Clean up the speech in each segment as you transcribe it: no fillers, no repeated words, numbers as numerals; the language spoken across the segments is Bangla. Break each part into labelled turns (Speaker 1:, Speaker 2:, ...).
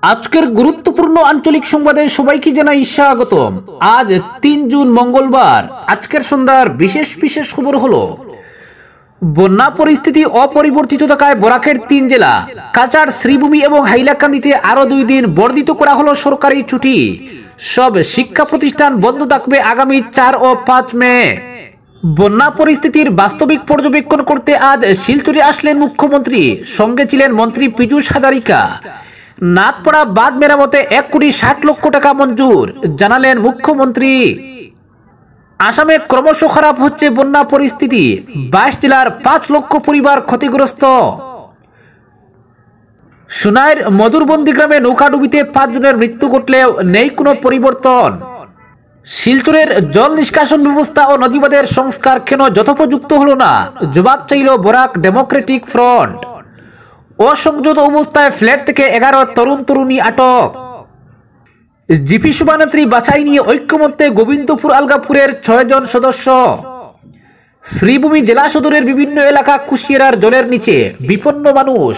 Speaker 1: আজকের গুরুত্বপূর্ণ আঞ্চলিক সংবাদে সবাইকে জানাই স্বাগতম। আজ ৩ জুন মঙ্গলবার। আজকের সন্ধ্যার বিশেষ খবর হলো বন্যা পরিস্থিতি অপরিবর্তিত থাকায় বরাকের ৩ জেলা, কাচার, শ্রীভূমি এবং হাইলাকান্দিতে আরো 2 দিন বর্ধিত করা হলো সরকারি ছুটি। সব শিক্ষা প্রতিষ্ঠান বন্ধ থাকবে আগামী ৪ ও ৫ মে। বন্যা পরিস্থিতির বাস্তবিক পর্যবেক্ষণ করতে আজ শিলচরে আসলেন মুখ্যমন্ত্রী, সঙ্গে ছিলেন মন্ত্রী পীযূষ হাজারিকা। নাথপাড়া বাঁধ মেরামতে ১,৬০,০০,০০০ টাকা মঞ্জুর, জানালেন মুখ্যমন্ত্রী। আসামে ক্রমশ খারাপ হচ্ছে বন্যা পরিস্থিতি, ২২ জেলার ৫ লক্ষ পরিবার ক্ষতিগ্রস্ত। সুনাইর মধুরবন্দি গ্রামে নৌকাডুবিতে ৫ জনের মৃত্যু ঘটলেও নেই কোনো পরিবর্তন। শিলচরের জল নিষ্কাশন ব্যবস্থা ও নদীবাঁধের সংস্কার কেন যথোপযুক্ত হলো না, জবাব চাইল বরাক ডেমোক্রেটিক ফ্রন্ট। অসংযত অবস্থায় ফ্ল্যাট থেকে ১১ তরুণী আটক। জিপি সভানেত্রী বাছাই নিয়ে ঐক্যমত্যে গোবিন্দপুর আলগাপুরের ৬ জন সদস্য। শ্রীভূমি জেলা সদরের বিভিন্ন এলাকা কুশিয়ারার জলের নিচে, বিপন্ন মানুষ।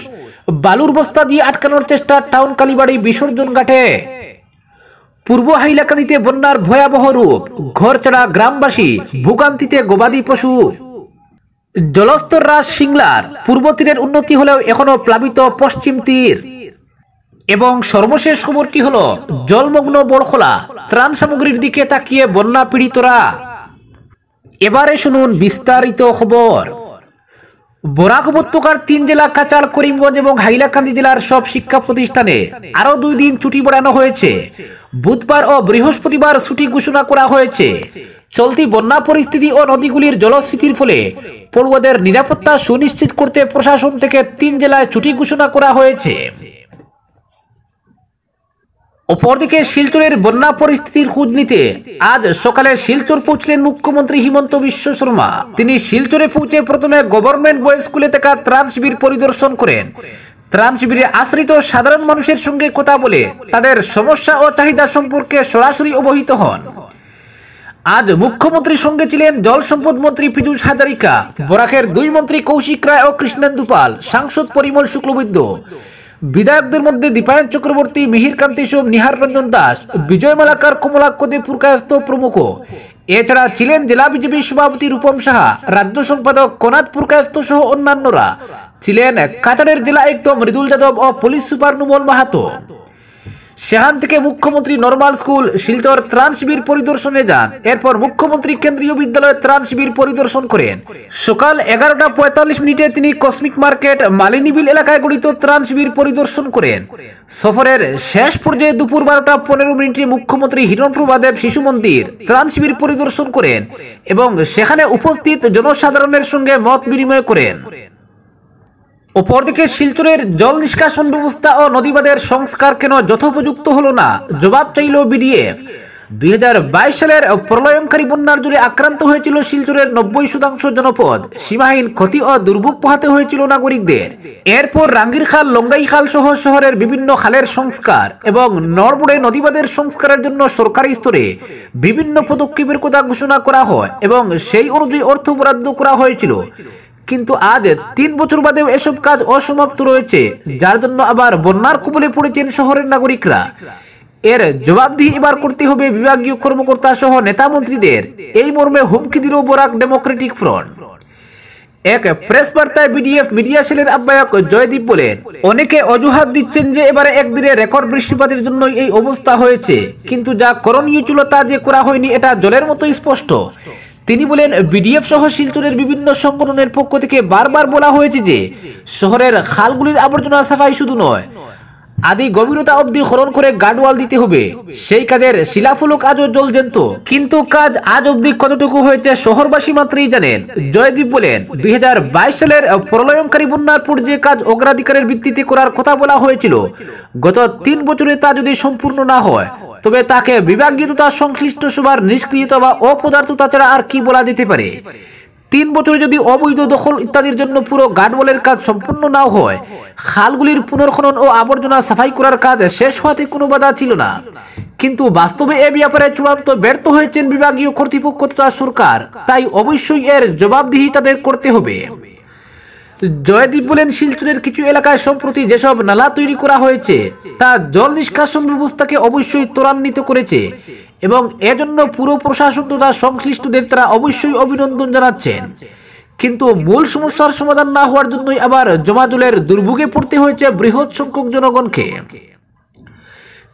Speaker 1: বালুর বস্তা দিয়ে আটকানোর চেষ্টা টাউন কালীবাড়ি বিসর্জন ঘাটে। পূর্ব হাইলাকান্দিতে বন্যার ভয়াবহ রূপ, ঘর ছাড়া গ্রামবাসী, ভোগান্তিতে গবাদি পশু। জলস্তর হ্রাস সিংলার, পূর্ব তীরের উন্নতি হলেও এখনো প্লাবিত পশ্চিম তীর। এবং সর্বশেষ খবরটি হলো জলমগ্ন বড়খোলা, ত্রাণ সামগ্রীর দিকে তাকিয়ে বন্যা পীড়িতরা। এবারে শুনুন বিস্তারিত খবর। বরাক উপত্যকার ৩ জেলা কাচার, করিমগঞ্জ এবং হাইলাকান্দি জেলার সব শিক্ষা প্রতিষ্ঠানে আরো 2 দিন ছুটি বাড়ানো হয়েছে। বুধবার ও বৃহস্পতিবার ছুটি ঘোষণা করা হয়েছে। চলতি বন্যা পরিস্থিতি ও নদীগুলির জলস্ফীতির ফলে পড়ুয়াদের নিরাপত্তা সুনিশ্চিত করতে প্রশাসন থেকে ৩ জেলায় ছুটি ঘোষণা করা হয়েছে। অপরদিকে শিলচরের বন্যা পরিস্থিতির খোঁজ নিতে আজ সকালে শিলচর পৌঁছলেন মুখ্যমন্ত্রী হিমন্ত বিশ্ব শর্মা। তিনি শিলচরে পৌঁছে প্রথমে গভর্নমেন্ট বয়েজ স্কুলে থাকা ত্রাণ শিবির পরিদর্শন করেন। ত্রাণ শিবিরে আশ্রিত সাধারণ মানুষের সঙ্গে কথা বলে তাদের সমস্যা ও চাহিদা সম্পর্কে সরাসরি অবহিত হন। আজ মুখ্যমন্ত্রীর সঙ্গে ছিলেন জল সম্পদ মন্ত্রী পীযূষ হাজারিকা, বরাকের ২ মন্ত্রী কৌশিক রায় ও কৃষ্ণেন্দু পাল, সাংসদ পরিমল শুক্লবৈদ্য, বিধায়কদের মধ্যে দীপায়ন চক্রবর্তী, মিহির কান্তি সোম, নিহার রঞ্জন দাস, বিজয় মালাকার, কমলাক্ষ দে পুরকায়স্থ প্রমুখ। এছাড়া ছিলেন জেলা বিজেপি সভাপতি রূপম সাহা, রাজ্য সম্পাদক কনাথ পুরকায়স্থ সহ অন্যান্যরা। ছিলেন কাছাড়ের জেলা আয়ুক্ত মৃদুল যাদব ও পুলিশ সুপার নুমল মাহাতো। সেখান থেকে মুখ্যমন্ত্রী নর্মাল স্কুল শিলচর ত্রাণ শিবির পরিদর্শনে যান। এরপর মুখ্যমন্ত্রী কেন্দ্রীয় বিদ্যালয়ে ত্রাণ শিবির পরিদর্শন করেন। সকাল ১১:৪৫ তিনি কসমিক মার্কেট, মালিনীবিল এলাকায় গঠিত ত্রাণ শিবির পরিদর্শন করেন। সফরের শেষ পর্যায়ে দুপুর ১২:১৫ মুখ্যমন্ত্রী হিরণপ্রভাদেব শিশু মন্দির ত্রাণ শিবির পরিদর্শন করেন এবং সেখানে উপস্থিত জনসাধারণের সঙ্গে মত বিনিময় করেন। অপরদিকে শিলচরের জল নিষ্কাশন ব্যবস্থা ও নদীবাঁধের সংস্কার কেন যথোপযুক্ত হলো না, জবাব চাইল বিডিএফ। ২০২২ সালের প্রলয়ঙ্কারী বন্যার জলে আক্রান্ত হয়েছিল শিলচরের ৯০% জনপদ। সীমাহীন ক্ষতি ও দুর্ভোগ পোহাতে হয়েছিল নাগরিকদের। এরপর রাঙ্গির খাল, লঙ্গাই খাল সহ শহরের বিভিন্ন খালের সংস্কার এবং নড়বড়ে নদীবাঁধের সংস্কারের জন্য সরকারি স্তরে বিভিন্ন পদক্ষেপের কথা ঘোষণা করা হয় এবং সেই অনুযায়ী অর্থ বরাদ্দ করা হয়েছিল। কিন্তু আজ ৩ বছর বাদেও এসব কাজ অসমাপ্ত রয়েছে, যার জন্য আবার বন্যার কবলে পড়েছেন শহরের নাগরিকরা। এর জবাবদিহি এবার করতে হবে বিভাগীয় কর্মকর্তা সহ নেতা মন্ত্রীদের, এই মর্মে হুমকি দিল বরাক ডেমোক্রেটিক ফ্রন্ট। এক প্রেস বার্তায় বিডিএফ মিডিয়া সেলের আহ্বায়ক জয়দীপ বলেন, অনেকে অজুহাত দিচ্ছেন যে এবারে একদিনে রেকর্ড বৃষ্টিপাতের জন্য এই অবস্থা হয়েছে, কিন্তু যা করণীয় ছিল তা যে করা হয়নি এটা জলের মতো স্পষ্ট। তিনি বলেন, বিডিএফ সহ শিলচরের বিভিন্ন সংগঠনের পক্ষ থেকে বারবার বলা হয়েছে যে শহরের খালগুলির আবর্জনা সাফাই শুধু নয়, আদি গভীরতা অবধি খনন করে গার্ডওয়াল দিতে হবে। সেই কাজের শিলাফলক আজও জ্বলজ্যান্ত, কিন্তু কাজ আজ অবধি কতটুকু হয়েছে শহরবাসী মাত্রই জানেন। জয়দীপ বলেন, ২০২২ সালের প্রলয়ঙ্কারী বন্যার পর যে কাজ অগ্রাধিকারের ভিত্তিতে করার কথা বলা হয়েছিল, গত ৩ বছরে তা যদি সম্পূর্ণ না হয় তবে তাকে বিভাগীয় তথা সংশ্লিষ্ট সবার নিষ্ক্রিয়তা বা অপদার্থতা ছাড়া আর কি বলা যেতে পারে। ৩ বছরে যদি অবৈধ দখল ইত্যাদির জন্য পুরো গার্ডওয়ালের কাজ সম্পূর্ণ না হয়, খালগুলির পুনর্খনন ও আবর্জনা সাফাই করার কাজ শেষ হওয়াতে কোনো বাধা ছিল না। কিন্তু বাস্তবে এ ব্যাপারে চূড়ান্ত ব্যর্থ হয়েছেন বিভাগীয় কর্তৃপক্ষ তথা সরকার। তাই অবশ্যই এর জবাবদিহি তাদের করতে হবে। জয়দীপ বলেন, শিলচরের কিছু এলাকায় সম্প্রতি যেসব নালা তৈরি করা হয়েছে তা জল নিষ্কাশন ব্যবস্থাকে অবশ্যই ত্বরান্বিত করেছে এবং এজন্য পুরো প্রশাসন তথা সংশ্লিষ্টদের তারা অবশ্যই অভিনন্দন জানাচ্ছেন। কিন্তু মূল সমস্যার সমাধান না হওয়ার জন্যই আবার জমা জলের দুর্ভোগে পড়তে হয়েছে বৃহৎ সংখ্যক জনগণকে।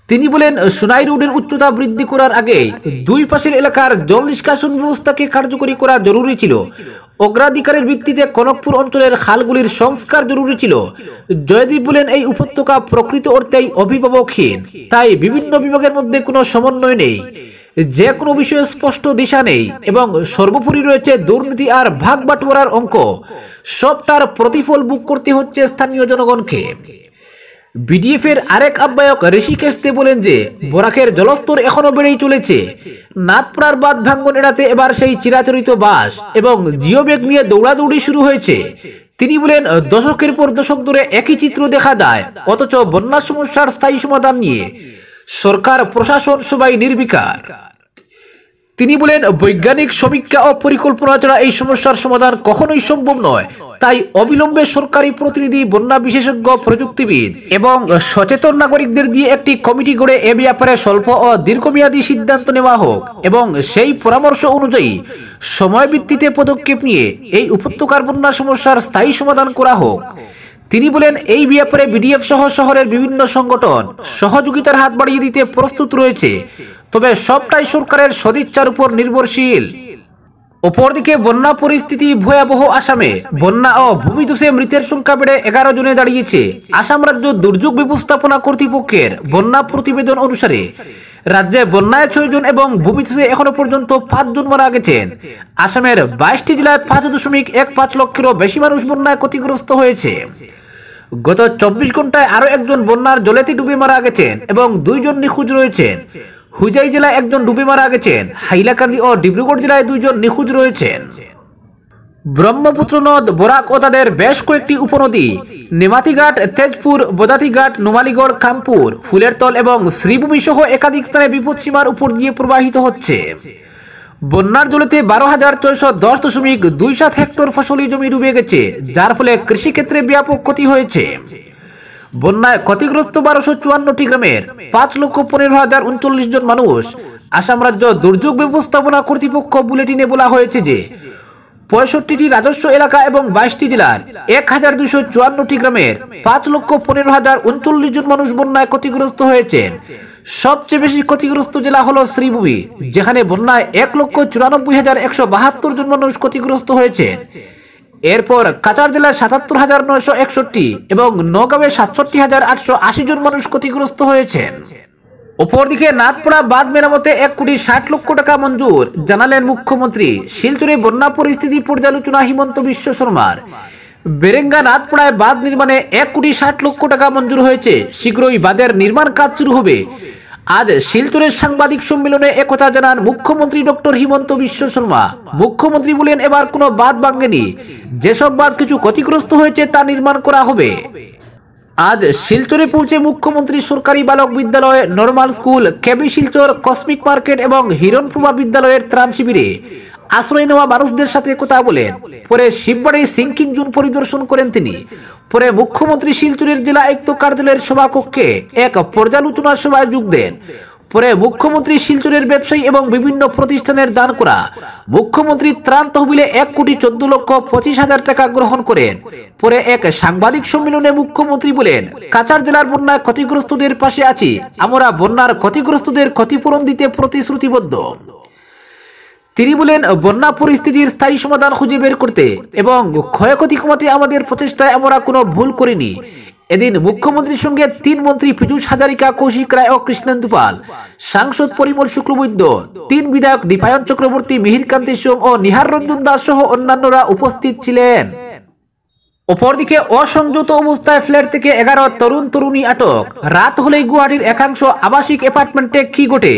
Speaker 1: তিনি বলেন, সোনাই রোডের উচ্চতা বৃদ্ধি করার আগে দুই পাশের এলাকার জল নিষ্কাশন ব্যবস্থাকে কার্যকরী করা জরুরি ছিল। অগ্রাধিকারের ভিত্তিতে কনকপুর অঞ্চলের খালগুলির সংস্কার জরুরি ছিল। জয়দীপ বলেন, এই উপত্যকা প্রকৃত অর্থেই অভিভাবকহীন, তাই বিভিন্ন বিভাগের মধ্যে কোনো সমন্বয় নেই, যে কোনো বিষয়ে স্পষ্ট দিশা নেই এবং সর্বোপরি রয়েছে দুর্নীতি আর ভাগ বাটোয়ারার অঙ্ক। সবটার প্রতিফল ভোগ করতে হচ্ছে স্থানীয় জনগণকে। বিডিএফ এর আরেক আহ্বায়ক ঋষিকেশ দে বলেন যে বরাকের জলস্তর এখনো বেড়েই চলেছে। নাথপাড়ার বাঁধ ভাঙ্গন এড়াতে এবার সেই চিরাচরিত বাস এবং জিও ব্যাগ নিয়ে দৌড়াদৌড়ি শুরু হয়েছে। তিনি বলেন, দশকের পর দশক ধরে একই চিত্র দেখা যায়, অথচ বন্যা সমস্যার স্থায়ী সমাধান নিয়ে সরকার প্রশাসন সবাই নির্বিকার। তিনি বলেন, বৈজ্ঞানিক সমীক্ষা ও পরিকল্পনা ছাড়া এই সমস্যার সমাধান কখনোই সম্ভব নয়। তাই অবিলম্বে সরকারি প্রতিনিধি, বন্যা বিশেষজ্ঞ, প্রযুক্তিবিদ এবং সচেতন নাগরিকদের দিয়ে একটি কমিটি গড়ে এ ব্যাপারে স্বল্প ও দীর্ঘমেয়াদী সিদ্ধান্ত নেওয়া হোক এবং সেই পরামর্শ অনুযায়ী সময় ভিত্তিতে পদক্ষেপ নিয়ে এই উপত্যকার বন্যা সমস্যার স্থায়ী সমাধান করা হোক। তিনি বলেন, এই ব্যাপারে বিডিএফ সহ শহরের বিভিন্ন সংগঠন সহযোগিতার হাত বাড়িয়ে দিতে প্রস্তুত রয়েছে, তবে সবটাই সরকারের সদিচ্ছার উপর নির্ভরশীল। অপরদিকে বন্যা পরিস্থিতি ভয়াবহ আসামে। বন্যা ও ভূমিধসে মৃতের সংখ্যা বেড়ে 11 জনে দাঁড়িয়েছে। আসাম রাজ্য দুর্যোগ ব্যবস্থাপনা কর্তৃপক্ষের বন্যা প্রতিবেদন অনুসারে রাজ্যে বন্যায় 6 জন এবং ভূমিধসে এখনো পর্যন্ত 5 জন মারা গেছেন। আসামের 22টি জেলায় 5.15 লক্ষেরও বেশি মানুষ বন্যায় ক্ষতিগ্রস্ত হয়েছে। গত 24 ঘন্টায় আরো একজন বন্যার জলেতে ডুবে মারা গেছেন এবং 2 জন নিখোঁজ রয়েছেন। হুজাই জেলায় একজন ডুবে মারা গেছেন। হাইলাকান্দি ও ডিব্রুগড় জেলায় 2 জন নিখোঁজ রয়েছেন। ব্রহ্মপুত্র নদ, বরাক ও তাদের বেশ কয়েকটি উপনদী নেমাতিঘাট, তেজপুর, বদাতিঘাট, নুমালীগড়, কামপুর, ফুলেরতল এবং শ্রীভূমি সহ একাধিক স্থানে বিপদসীমার উপর দিয়ে প্রবাহিত হচ্ছে। বন্যার জলেতে 12,410.27 হেক্টর ফসলি জমি ডুবে গেছে, যার ফলে কৃষিক্ষেত্রে ব্যাপক ক্ষতি হয়েছে। বন্যায় ক্ষতিগ্রস্ত 1254টি গ্রামের 5,15,039 জন মানুষ। আসাম রাজ্য দুর্যোগ ব্যবস্থাপনা কর্তৃপক্ষ বুলেটিনে বলা হয়েছে যে 65টি রাজস্ব এলাকা এবং 22টি জেলার 1,254টি গ্রামের 5,15,039 জন মানুষ বন্যায় ক্ষতিগ্রস্ত হয়েছেন। সবচেয়ে বেশি ক্ষতিগ্রস্ত জেলা হলো শ্রীভূমি, যেখানে বন্যায় 1,94,172 জন মানুষ ক্ষতিগ্রস্ত হয়েছেন। এরপর কাছাড় জেলায় 77,961 এবং নওগাঁয়ে 67,880 জন মানুষ ক্ষতিগ্রস্ত হয়েছেন। অপরদিকে নাথপাড়া বাঁধ মেরামতে 1,60,00,000 টাকা মঞ্জুর, জানালেন মুখ্যমন্ত্রী। শিলচরে বন্যা পরিস্থিতি পর্যালোচনা হিমন্ত বিশ্ব শর্মার। বেরেঙ্গা নাথপাড়ায় বাঁধ নির্মাণে 1,60,00,000 টাকা মঞ্জুর হয়েছে। শীঘ্রই বাঁধের নির্মাণ কাজ শুরু হবে। আজ শিলচরের সাংবাদিক সম্মেলনে একথা জানান মুখ্যমন্ত্রী ডক্টর হিমন্ত বিশ্ব শর্মা। মুখ্যমন্ত্রী বলেন, এবার কোনো বাঁধ ভাঙেনি, যেসব বাঁধ কিছু ক্ষতিগ্রস্ত হয়েছে তা নির্মাণ করা হবে। আজ শিলচরে পৌঁছে মুখ্যমন্ত্রী সরকারি বালক বিদ্যালয়, নর্মাল স্কুল, কেবি শিলচর, কসমিক মার্কেট এবং হিরণপ্রভা বিদ্যালয়ের ত্রাণ শিবিরে আশ্রয় নেওয়া মানুষদের সাথে কথা বলেন। পরে শিববাড়ি সিঙ্কিং জোন পরিদর্শন করেন তিনি। পরে মুখ্যমন্ত্রী শিলচরের জেলা আয়ুক্ত কার্যালয়ের সভাকক্ষে এক পর্যালোচনা সভায় যোগ দেন। পরে মুখ্যমন্ত্রী শিলচরের ব্যবসায়ী এবং বিভিন্ন প্রতিষ্ঠানের দান করা মুখ্যমন্ত্রী ত্রাণ তহবিলে 1,14,25,000 টাকা গ্রহণ করেন। পরে এক সাংবাদিক সম্মেলনে মুখ্যমন্ত্রী বলেন, কাছাড় জেলার বন্যায় ক্ষতিগ্রস্তদের পাশে আছি। আমরা বন্যার ক্ষতিগ্রস্তদের ক্ষতিপূরণ দিতে প্রতিশ্রুতিবদ্ধ। তিনি বলেন, বন্যা পরিস্থিতির স্থায়ী সমাধান খুঁজে বের করতে এবং ক্ষয়ক্ষতি কমাতে আমাদের প্রচেষ্টায় আমরা কোনো ভুল করিনি। এদিন মুখ্যমন্ত্রীর সঙ্গে 3 মন্ত্রী পীযূষ হাজারিকা, কৌশিক রায় ও কৃষ্ণেন্দু পাল, সাংসদ পরিমল শুক্লবৈদ্য, 3 বিধায়ক দীপায়ন চক্রবর্তী, মিহির কান্তি সোম ও নিহার রঞ্জন দাস সহ অন্যান্যরা উপস্থিত ছিলেন। অপরদিকে অসংযত অবস্থায় ফ্ল্যাট থেকে 11 তরুণ তরুণী আটক। রাত হলেই গুয়াহাটির একাংশ আবাসিক অ্যাপার্টমেন্টে কি ঘটে?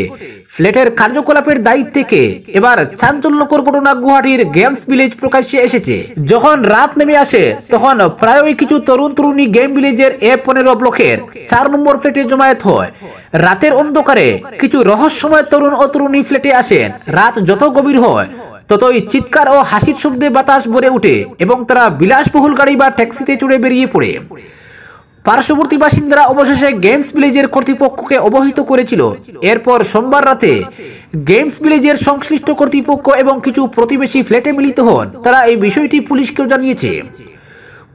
Speaker 1: ফ্ল্যাটের কার্যকলাপের দায়িত্বে কে? এবার চাঞ্চল্যকর ঘটনা গুয়াহাটির গেমস ভিলেজ প্রকাশ্যে এসেছে। যখন রাত নেমে আসে তখন প্রায়ই কিছু তরুণ তরুণী গেম ভিলেজের A15 ব্লকের 4 নম্বর ফ্ল্যাটে জমায়েত হয়। রাতের অন্ধকারে কিছু রহস্যময় তরুণ ও তরুণী ফ্ল্যাটে আসেন। রাত যত গভীর হয় ততই চিৎকার ও হাসির শব্দে বাতাস ভরে ওঠে এবং তারা বিলাসবহুল গাড়ি বা ট্যাক্সিতে চড়ে বেরিয়ে পড়ে। পার্শ্ববর্তী বাসিন্দারা অবশেষে গেমস ভিলেজের কর্তৃপক্ষকে অবহিত করেছিল। এরপর সোমবার রাতে গেমস ভিলেজের সংশ্লিষ্ট কর্তৃপক্ষ এবং কিছু প্রতিবেশী ফ্ল্যাটে মিলিত হন। তারা এই বিষয়টি পুলিশকেও জানিয়েছে।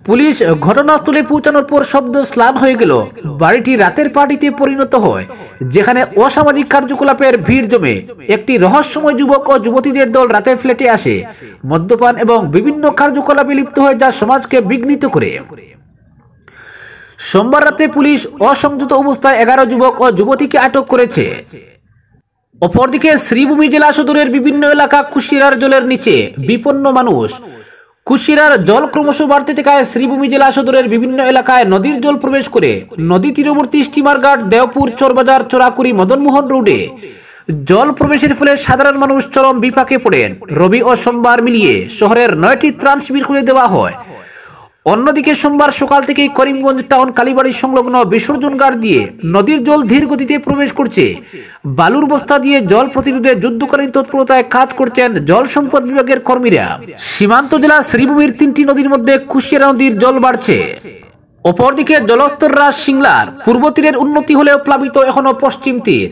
Speaker 1: পুলিশ ঘটনাস্থলে পৌঁছানোর পর শব্দ স্লান হয়ে গেল। বাড়িটি রাতের পার্টিতে পরিণত হয়, যেখানে অসামাজিক কার্যকলাপের ভিড় জমে। একটি রহস্যময় যুবক ও যুবতীদের দল রাতে ফ্ল্যাটে আসে, মদ্যপান এবং বিভিন্ন কার্যকলাপে লিপ্ত হয় যা সমাজকে বিঘ্নিত করে। সোমবার রাতে পুলিশ অসংযত অবস্থায় 11 যুবক ও যুবতীকে আটক করেছে। অপরদিকে শ্রীভূমি জেলা সদরের বিভিন্ন এলাকা কুশিয়ারার জলের নিচে বিপন্ন মানুষ। কুশিয়ারার জল ক্রমশ বাড়তে থাকায় শ্রীভূমি জেলা সদরের বিভিন্ন এলাকায় নদীর জল প্রবেশ করে। নদী তীরবর্তী স্টিমার ঘাট, দেওপুর, চরবাজার, চোরাকুড়ি, মদনমোহন রোডে জল প্রবেশের ফলে সাধারণ মানুষ চরম বিপাকে পড়েন। রবি ও সোমবার মিলিয়ে শহরের 9টি ত্রাণ শিবির খুলে দেওয়া হয়। অন্যদিকে সোমবার সকাল থেকেই করিমগঞ্জ টাউন কালীবাড়ি সংলগ্ন বিসর্জন ঘাট দিয়ে নদীর জল ধীর গতিতে প্রবেশ করছে। বালুর বস্তা দিয়ে জল প্রতিরোধে যুদ্ধকালীন তৎপরতায় কাজ করছেন জল সম্পদ বিভাগের কর্মীরা। সীমান্ত জেলা শ্রীভূমির 3টি নদীর মধ্যে কুশিয়ারা নদীর জল বাড়ছে। অপরদিকে জলস্তর হ্রাস সিংলার। পূর্ব তীরের উন্নতি হলেও প্লাবিত এখনো পশ্চিম তীর।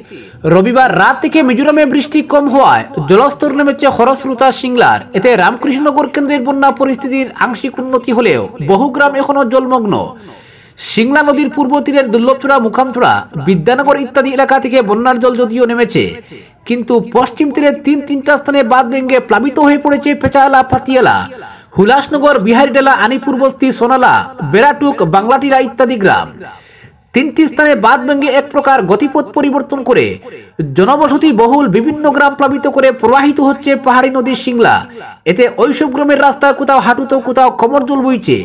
Speaker 1: রবিবার রাত থেকে মিজোরামে বৃষ্টি কম হওয়ায় জলস্তর নেমেছে খরস্রোতা সিংলার। এতে রামকৃষ্ণনগর কেন্দ্রের বন্যা পরিস্থিতির আংশিক উন্নতি হলেও বহু গ্রাম এখনো জলমগ্ন। সিংলা নদীর পূর্ব তীরের দুর্লভচূড়া, মুকামচূড়া, বিদ্যানগর ইত্যাদি এলাকা থেকে বন্যার জল যদিও নেমেছে, কিন্তু পশ্চিম তীরের 3টা স্থানে বাঁধ ভেঙে প্লাবিত হয়ে পড়েছে পেচালা, পাতিয়ালা, হুলাসনগর, বিহারীডালা, আনিপুর বস্তি, সোনালা, বেড়াটুক, বাংলাটিরা ইত্যাদি গ্রাম। 3টি স্থানে বাঁধ ভেঙে এক প্রকার গতিপথ পরিবর্তন করে জনবসতি বহুল বিভিন্ন গ্রাম প্লাবিত করে প্রবাহিত হচ্ছে পাহাড়ি নদী সিংলা। এতে ওইসব গ্রামের রাস্তায় কোথাও হাঁটু তো কোথাও কোমর জল বইছে।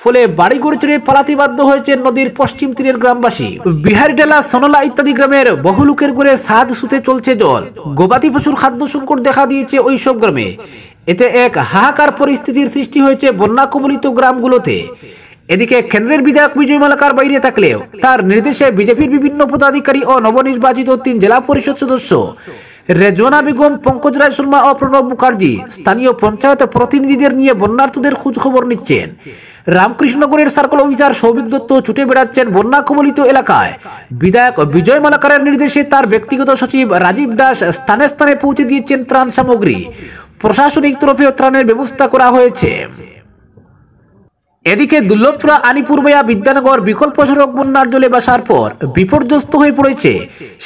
Speaker 1: ফলে বাড়িঘর ছেড়ে পালাতে বাধ্য হয়েছে নদীর পশ্চিম তীরের গ্রামবাসী। বিহারীডালা, সোনালা ইত্যাদি গ্রামের বহু লোকের ঘরে সাদ সুতে চলছে জল। গবাদি পশুর খাদ্য সংকট দেখা দিয়েছে ওইসব গ্রামে। এতে এক হাহাকার পরিস্থিতির সৃষ্টি হয়েছে বন্যা কবলিত গ্রামগুলোতে। এদিকে কেন্দ্রের বিধায়ক বিজয় মালাকার বাইরে থাকলেও তার নির্দেশে বিজেপির বিভিন্ন পদাধিকারী ও নবনির্বাচিত 3 জেলা পরিষদ সদস্য রেজওয়ানা বেগম, পঙ্কজ রায় শর্মা ও প্রণব মুখার্জি স্থানীয় পঞ্চায়েত প্রতিনিধিদের নিয়ে বন্যার্তদের খোঁজ খবর নিচ্ছেন। রামকৃষ্ণনগরের সার্কেল অফিসার সৌভিক দত্ত ছুটে বেড়াচ্ছেন বন্যা কবলিত এলাকায়। বিধায়ক বিজয় মালাকারের নির্দেশে তার ব্যক্তিগত সচিব রাজীব দাস স্থানে স্থানে পৌঁছে দিয়েছেন ত্রাণ সামগ্রী। প্রশাসনিক তরফে ত্রাণের ব্যবস্থা করা হয়েছে। এদিকে দুর্লভচূড়া, আনিপুর, বয়া, বিদ্যানগর বিকল্প সড়ক বন্যার জলে বাসার পর বিপর্যস্ত হয়ে পড়েছে।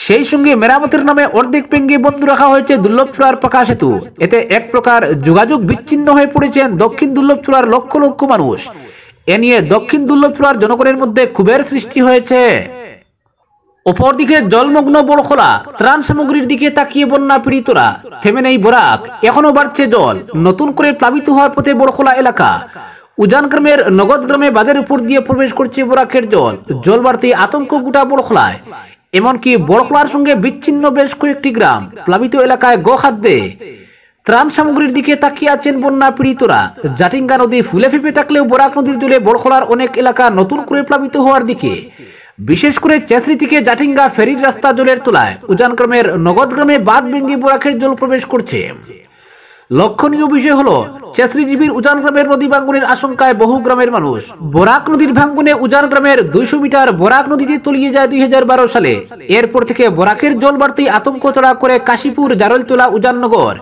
Speaker 1: সেই সঙ্গে মেরামতের নামে অর্ধেক ভেঙে বন্ধ রাখা হয়েছে দুর্লভচূড়ার পাকা সেতু। এতে এক প্রকার যোগাযোগ বিচ্ছিন্ন হয়ে পড়েছেন দক্ষিণ দুর্লভচূড়ার লক্ষ লক্ষ মানুষ। এ নিয়ে দক্ষিণ দুর্লভচূড়ার জনগণের মধ্যে ক্ষোভের সৃষ্টি হয়েছে। অপরদিকে জলমগ্ন বড়খোলা। ত্রাণ সামগ্রীর দিকে তাকিয়ে বন্যা পীড়িতরা। থেমে নেই বরাক, এখনো বাড়ছে জল। নতুন করে প্লাবিত হওয়ার পথে বড়খোলা এলাকা। উজান গ্রামের নগদ গ্রামে বাঁধের উপর দিয়ে প্রবেশ করছে বরাকের জল। জল বাড়তে আতঙ্ক গোটা বড়খোলায়। এমনকি বড়খোলার সঙ্গে বিচ্ছিন্ন বেশ কয়েকটি গ্রাম। প্লাবিত এলাকায় গোখাদ্যে ত্রাণ সামগ্রীর দিকে তাকিয়ে আছেন বন্যা পীড়িতরা। জাটিঙ্গা নদী ফুলে ফেপে থাকলেও বরাক নদীর জলে বড়খোলার অনেক এলাকা নতুন করে প্লাবিত হওয়ার দিকে। বিশেষ করে চেঁচড়ি থেকে জাটিঙ্গা ফেরির রাস্তা জলের তলায়। উজান গ্রামের নগদ গ্রামে বাঁধ ভেঙে বরাকের জল প্রবেশ করছে। লক্ষণীয় বিষয় হলো চেঁচড়িজীবীর উজান গ্রামের নদী ভাঙ্গনের আশঙ্কায় বহু গ্রামের মানুষ। বরাক নদীর ভাঙ্গনে উজান গ্রামের 200 মিটার বরাক নদীতে তলিয়ে যায় 2012 সালে। এরপর থেকে বরাকের জল বাড়তেই আতঙ্ক চড়া করে কাশীপুর, জারলতলা, উজাননগর,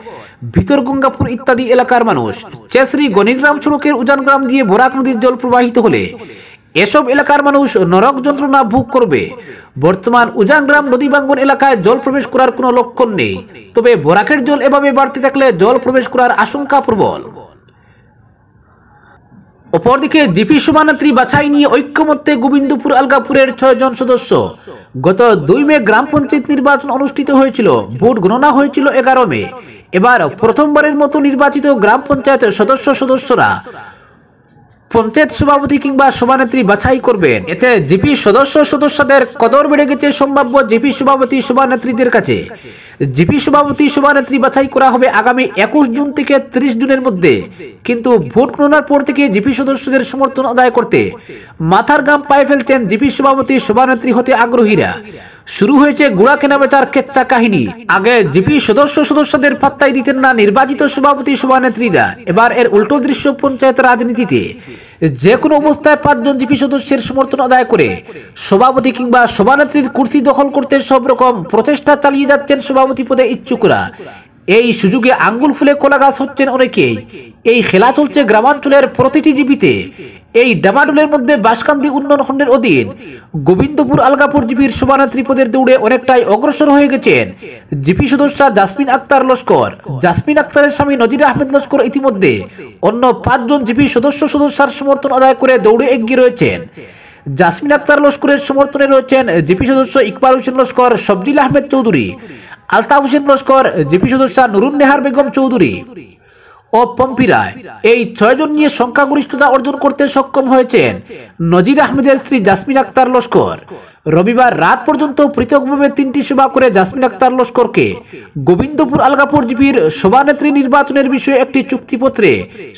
Speaker 1: ভিতরগঙ্গাপুর ইত্যাদি এলাকার মানুষ। চেঁচড়ি গণিগ্রাম সড়কের উজান গ্রাম দিয়ে বরাক নদীর জল প্রবাহিত হলে এসব এলাকার মানুষ নরক যন্ত্রণা ভোগ করবে। বর্তমান উজান গ্রাম নদী ভাঙ্গন এলাকায় জল প্রবেশ করার কোনো লক্ষণ নেই, তবে বরাকের জল এভাবে বাড়তে থাকলে জল প্রবেশ করার আশঙ্কা প্রবল। অপরদিকে জিপি সভানেত্রী বাছাই নিয়ে ঐক্যমত্যে গোবিন্দপুর আলগাপুরের 6 জন সদস্য। গত 2 মে গ্রাম পঞ্চায়েত নির্বাচন অনুষ্ঠিত হয়েছিল। ভোট গণনা হয়েছিল 11 মে। এবার প্রথমবারের মতো নির্বাচিত গ্রাম পঞ্চায়েত সদস্যরা পঞ্চায়েত সভাপতি কিংবা সভানেত্রী বাছাই করবেন। এতে জিপি সদস্যদের কদর বেড়ে গেছে সম্ভাব্য জিপি সভাপতি সভানেত্রীদের কাছে। জিপি সভাপতি সভানেত্রী বাছাই করা হবে আগামী 21 জুন থেকে 30 জুনের মধ্যে। কিন্তু ভোট গণনার পর থেকে জিপি সদস্যদের সমর্থন আদায় করতে মাথার ঘাম পায়ে ফেলছেন জিপি সভাপতি সভানেত্রী হতে আগ্রহীরা। শুরু হয়েছে গুড়া কেনাবেচার কেচ্চা কাহিনী। আগে জিপি সদস্যদের পাত্তাই দিতেন না নির্বাচিত সভাপতি সভানেত্রীরা, এবার এর উল্টো দৃশ্য পঞ্চায়েত রাজনীতিতে। যে কোনো অবস্থায় 5 জন জিপি সদস্যের সমর্থন আদায় করে সভাপতি কিংবা সভানেত্রীর কুর্সি দখল করতে সব রকম প্রচেষ্টা চালিয়ে যাচ্ছেন সভাপতি পদে ইচ্ছুকরা। এই সুযোগে আঙ্গুল ফুলে কলা গাছ হচ্ছেন অনেকেই। এই খেলা চলছে গ্রামাঞ্চলের প্রতিটি জিপিতে। এই ডামাডোলের মধ্যে বাঁশকান্দি উন্নয়ন খণ্ডের অধীন গোবিন্দপুর আলগাপুর জিপির সভানেত্রী পদের দৌড়ে অনেকটাই অগ্রসর হয়ে গেছেন জিপি সদস্যা জাসমিন আক্তার লস্কর। জাসমিন আক্তারের স্বামী নজির আহমেদ লস্কর ইতিমধ্যে অন্য 5 জন জিপি সদস্যার সমর্থন আদায় করে দৌড়ে এগিয়ে রয়েছেন। জাসমিন আক্তার লস্করের সমর্থনে রয়েছেন জিপি সদস্য ইকবাল হোসেন লস্কর, সবজিল আহমেদ চৌধুরী, আলতাফ হোসেন লস্কর, জিপি সদস্যা নুরুন নেহার বেগম চৌধুরী ও পম্পি রায়। এই 6 জন নিয়ে সংখ্যাগরিষ্ঠতা অর্জন করতে সক্ষম হয়েছেন নজির আহমেদের স্ত্রী জাসমিন আক্তার লস্কর। রবিবার রাত পর্যন্ত পৃথকভাবে 3টি সভা করে জাসমিন আক্তার লস্করকে গোবিন্দপুর আলগাপুর জিপির সভানেত্রী নির্বাচনের বিষয়ে একটি চুক্তিপত্রে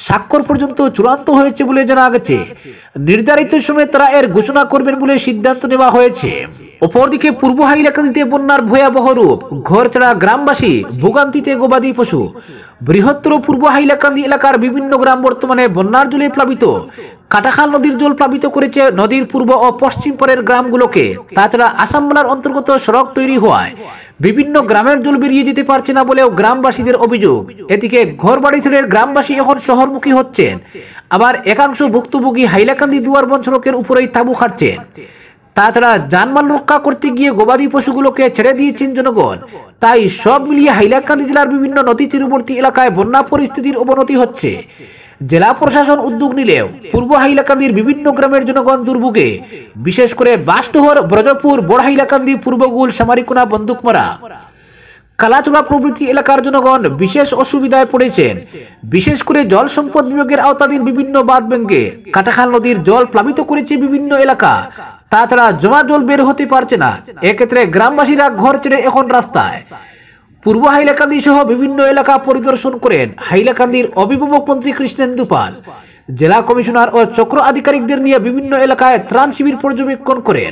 Speaker 1: স্বাক্ষর পর্যন্ত চূড়ান্ত হয়েছে বলে জানা গেছে। নির্ধারিত সময়ে তারা এর ঘোষণা করবেন বলে সিদ্ধান্ত নেওয়া হয়েছে। অপরদিকে পূর্ব হাইলাকান্দিতে বন্যার ভয়াবহ রূপ, ঘর ছাড়া গ্রামবাসী, ভোগান্তিতে গবাদি পশু। বৃহত্তর পূর্ব হাইলাকান্দি এলাকার বিভিন্ন গ্রাম বর্তমানে বন্যার জলে প্লাবিত। কাটাখাল নদীর জল প্লাবিত করেছে নদীর পূর্ব ও পশ্চিম পারের গ্রামগুলোকে। তাছাড়া আসাম মেলার অন্তর্গত সড়ক তৈরি হওয়ায় বিভিন্ন গ্রামের জল বেরিয়ে যেতে পারছে না বলেও গ্রামবাসীদের অভিযোগ। এদিকে ঘর বাড়ি ছেড়ে গ্রামবাসী এখন শহরমুখী হচ্ছেন, আবার একাংশ ভুক্তভোগী হাইলাকান্দি দুয়ারবন সড়কের উপরেই তাঁবু খাটছেন। তাছাড়া জানমাল রক্ষা করতে গিয়ে গবাদি পশুগুলোকে ছেড়ে দিয়েছেন জনগণ। তাই সব মিলিয়ে হাইলাকান্দি জেলার বিভিন্ন নদী তীরবর্তী এলাকায় বন্যা পরিস্থিতির অবনতি হচ্ছে। জেলা প্রশাসন উদ্যোগ নিলেও পূর্ব হাইলাকান্দির বিভিন্ন গ্রামের জনগণ দুর্ভোগে, বিশেষ করে বাসডোহর, ব্রজপুর, বড় হাইলাকান্দি, পূর্বগুল, সামারিকোনা, বন্দুকমারা, কালাচোলা প্রভৃতি এলাকার জনগণ বিশেষ অসুবিধায় পড়েছেন। বিশেষ করে জল সম্পদ বিভাগের আওতাধীন বিভিন্ন বাঁধ ভেঙে কাটাখাল নদীর জল প্লাবিত করেছে বিভিন্ন এলাকা। তাছাড়া জমা জল বের হতে পারছে না। এক্ষেত্রে গ্রামবাসীরা ঘর ছেড়ে এখন রাস্তায়। পূর্ব হাইলাকান্দি সহ বিভিন্ন এলাকা পরিদর্শন করেন হাইলাকান্দির অভিভাবক মন্ত্রী কৃষ্ণেন্দু পাল। জেলা কমিশনার ও চক্র আধিকারিকদের নিয়ে বিভিন্ন এলাকায় ত্রাণ শিবির পর্যবেক্ষণ করেন।